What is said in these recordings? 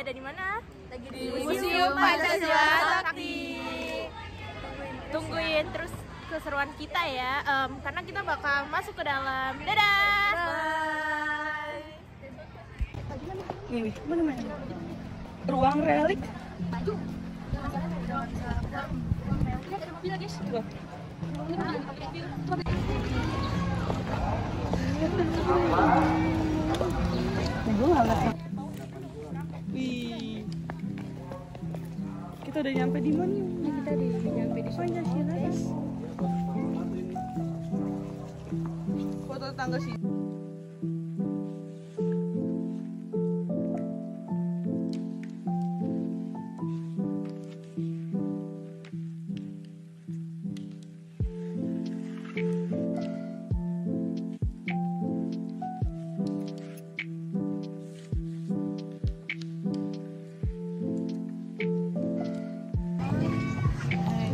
ada di mana? Lagi di Museum Pancasila Sakti. Tungguin terus keseruan kita ya, karena kita bakal masuk ke dalam. Dadah. Bye. Nih, mana? Ruang relik. Wih, kita udah nyampe di mana? Kita nyampe di Pancasila. Foto tangga sih.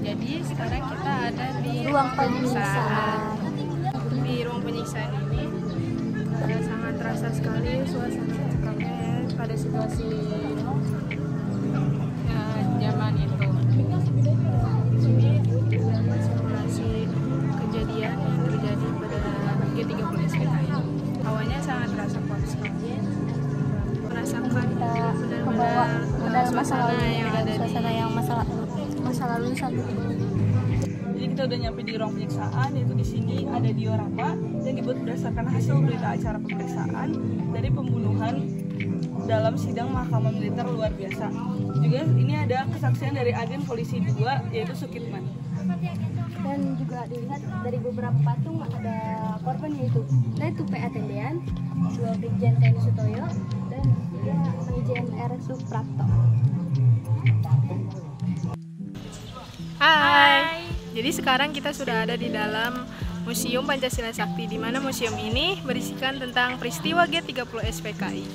Jadi sekarang kita ada di Ruang penyiksaan. Di ruang penyiksaan ini sangat terasa sekali suasana cengkamnya ya pada situasi zaman itu. Ini simulasi kejadian yang terjadi pada G30 SPKI. Hawanya sangat terasa kuat sekali. Merasakan benar-benar suasana yang ada masa lalu satu. Jadi kita udah nyampe di ruang penyiksaan, yaitu di sini ada diorama yang dibuat berdasarkan hasil berita acara pemeriksaan dari pembunuhan dalam sidang Mahkamah Militer luar biasa. Juga ini ada kesaksian dari agen polisi 2 yaitu Sukitman. Dan juga dilihat dari beberapa patung ada korban yaitu PA Tendean, 2 Brigjen TNI Sutoyo, dan 3 Brigjen R. Suprapto. Hai. Jadi sekarang kita sudah ada di dalam Museum Pancasila Sakti, di mana museum ini berisikan tentang peristiwa G30 SPKI.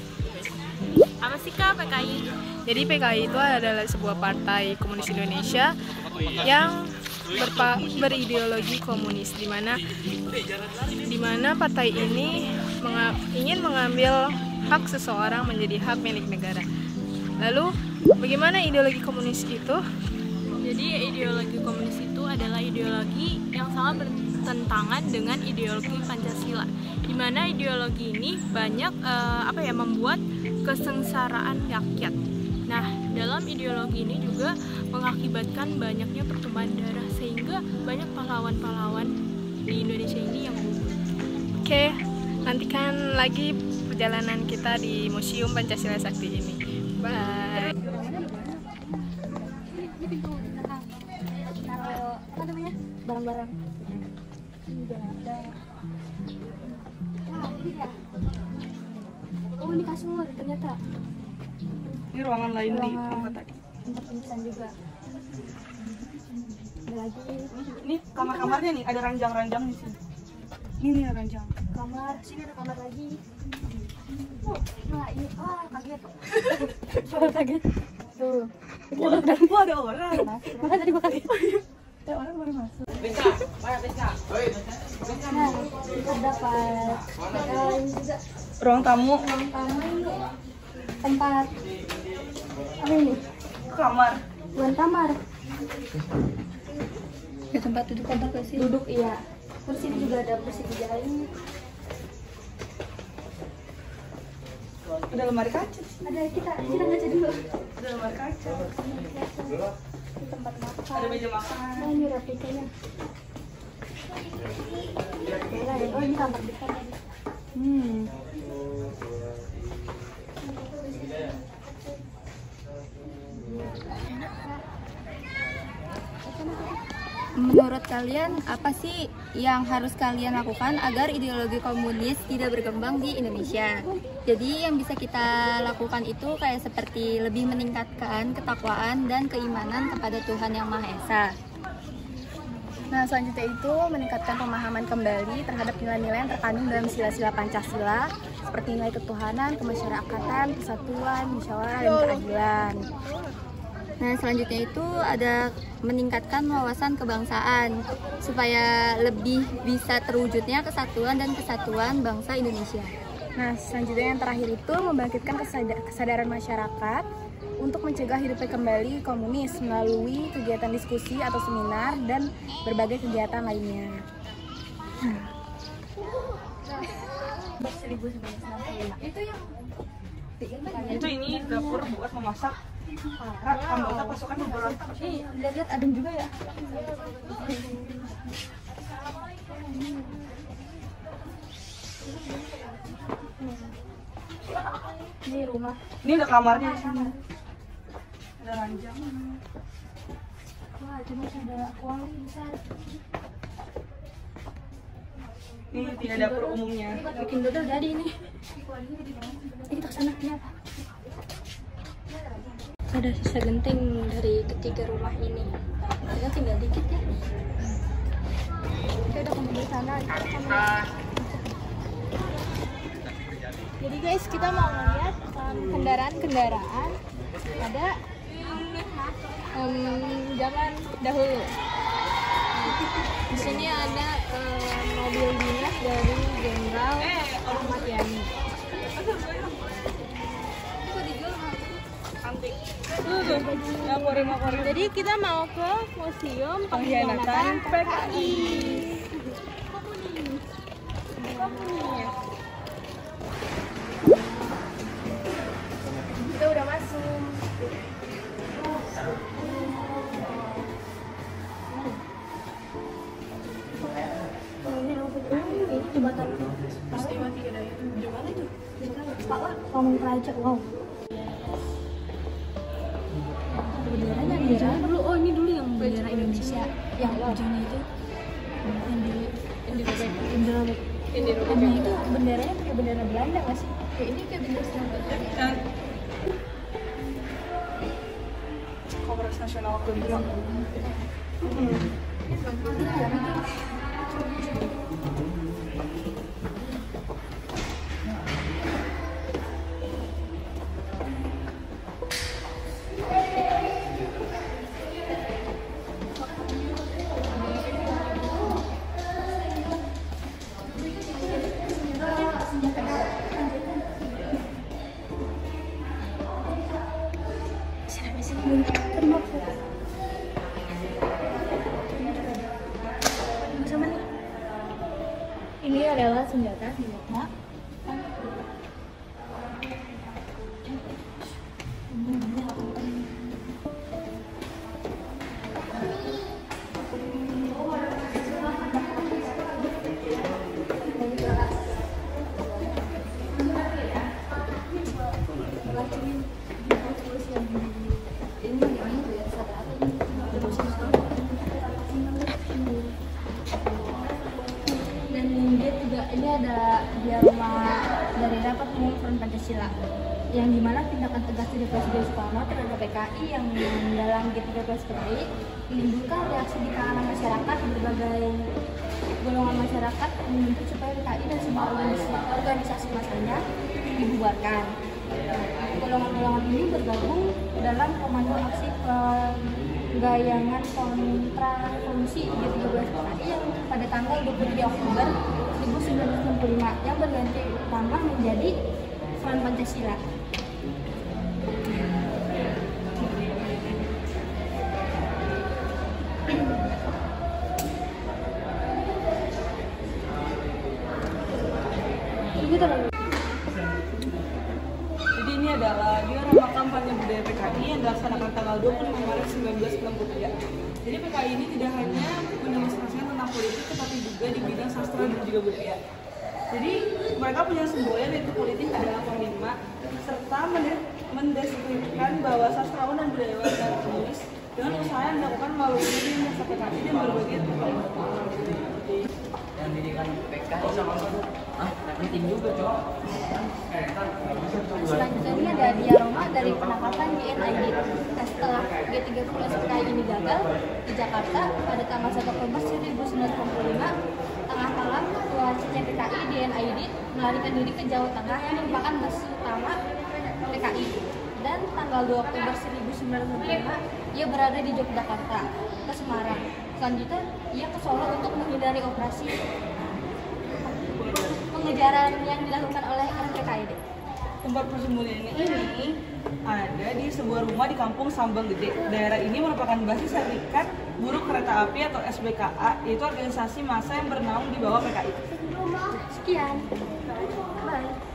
Apa sih Kak PKI? Jadi PKI itu adalah sebuah partai komunis Indonesia yang berideologi komunis, di mana partai ini ingin mengambil hak seseorang menjadi hak milik negara. Lalu bagaimana ideologi komunis itu? Jadi ideologi komunis itu adalah ideologi yang sangat bertentangan dengan ideologi Pancasila, di mana ideologi ini banyak membuat kesengsaraan rakyat. Nah, dalam ideologi ini juga mengakibatkan banyaknya pertumpahan darah, sehingga banyak pahlawan-pahlawan di Indonesia ini yang gugur. Oke, nantikan lagi perjalanan kita di Museum Pancasila Sakti ini. Bye. Barang-barang. Ini ada. Oh, ini kasur ternyata. Ini ruangan lain di tempat tadi. Tempat penyiksaan juga. Ada lagi. Ini kamar-kamarnya nih, ada ranjang-ranjang di sini. Ini nih ranjang. Kamar, sini ada kamar lagi. Oh, nah ini, kaget. Kaget. Tuh. Wah, ada orang. Makanya tadi gua kaget. Ada orang baru masuk. Nah, terdapat juga Ruang tamu, ruang tamu ini tempat apa ini? kamar. Bukan kamar. Ya, tempat duduk sih. Duduk iya. Terus ini juga ada kursi lain. Ada lemari kaca. Ada kita ngaca dulu. Ada lemari kaca. Ini tempat makan. Ada meja makan. Nah, ini replikanya. Oh, ini kamar depan. Menurut kalian, apa sih yang harus kalian lakukan agar ideologi komunis tidak berkembang di Indonesia? Jadi yang bisa kita lakukan itu kayak seperti lebih meningkatkan ketakwaan dan keimanan kepada Tuhan Yang Maha Esa. Nah, selanjutnya itu meningkatkan pemahaman kembali terhadap nilai-nilai yang terkandung dalam sila-sila Pancasila, seperti nilai ketuhanan, kemasyarakatan, persatuan, musyawarah, dan keadilan. Nah, selanjutnya itu ada meningkatkan wawasan kebangsaan supaya lebih bisa terwujudnya kesatuan dan kesatuan bangsa Indonesia. Nah, selanjutnya yang terakhir itu membangkitkan kesadaran masyarakat untuk mencegah hidupnya kembali komunis melalui kegiatan diskusi atau seminar dan berbagai kegiatan lainnya. Itu ini dapur buat memasak para anggota pasukan pemberontak. Lihat ada juga ya. Ini rumah. Ini ada kamarnya di sana. Ada ranjang. Wah, cuma ada uang besar. Ini tidak dapur umumnya. Bikin dodol jadi ini. Ini kita kesana kenapa? Ada sisa genting dari ketiga rumah ini. Kita tinggal dikit ya. Kita udah kembali ke sana. Jadi guys, kita mau melihat kendaraan-kendaraan pada zaman dahulu. Di sini ada mobil dinas dari Jenderal Ahmad Yani. Jadi kita mau ke Museum Pengkhianatan PKI. Kita udah masuk. Ini jembatan peristiwa 3 Daya. Di mana itu? Pak Pamung Praja. Wow. Benderanya dulu. Oh, ini dulu yang bendera Indonesia. Yang ujungnya itu. Yang dirobek. Itu benderanya pakai bendera Belanda nggak sih? Kayak ini kayak bendera Belanda. Kongres Nasional ke-5. Ini adalah senjata. Ini ada dia rumah dari rapat umum Front Pancasila yang dimana tindakan tegas dari Presiden Soekarno terhadap PKI yang dalam G30 PKI menimbulkan reaksi di kalangan masyarakat. Berbagai golongan masyarakat menuntut supaya PKI dan semua organisasi masanya dibubarkan. Golongan-golongan ini bergabung dalam Komando Aksi Penggayangan Kontra Revolusi G30 PKI yang pada tanggal 23 Oktober 1965 yang berganti nama menjadi Front Pancasila. Jadi ini adalah diorama kampanye budaya PKI yang dilaksanakan tanggal 25 Maret 1963. Jadi PKI ini tidak hanya mendemonstrasikan tentang politik, tetapi juga di bidang sastra dan juga budaya. Jadi mereka punya semboyan yaitu politik adalah panglima, serta mendeskripsikan bahwa sastrawan dan budayawan dan penulis dengan usaha yang dilakukan melalui masa PKI dan berbagai tokoh. Yang dirikan PKI penting juga cok. Selanjutnya ini ada diorama dari penangkapan GNID. Nah, setelah G30 PKI ini gagal di Jakarta pada tanggal 1 Oktober 1965, tengah malam ketua CPKI GNID melarikan diri ke Jawa Tengah yang merupakan basis utama PKI. Dan tanggal 2 Oktober 1965 ia berada di Yogyakarta ke Semarang. Selanjutnya ia ke Solo untuk menghindari operasi pengejaran yang dilakukan oleh PKI. Tempat persembunyian ini ada di sebuah rumah di kampung Sambal Gede. Daerah ini merupakan basis Serikat Buruh Kereta Api atau SBKA, yaitu organisasi massa yang bernaung di bawah PKI. Sekian. Bye.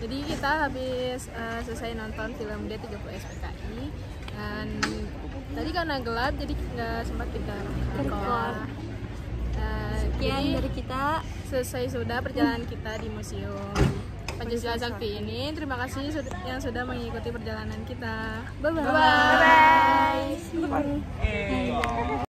Jadi kita habis selesai nonton film D30 SPKI, dan tadi karena gelap jadi nggak sempat kita record. Sekian Jadi dari kita. selesai sudah perjalanan kita di Museum Pancasila Sakti ini. Terima kasih yang sudah mengikuti perjalanan kita. Bye-bye. Bye.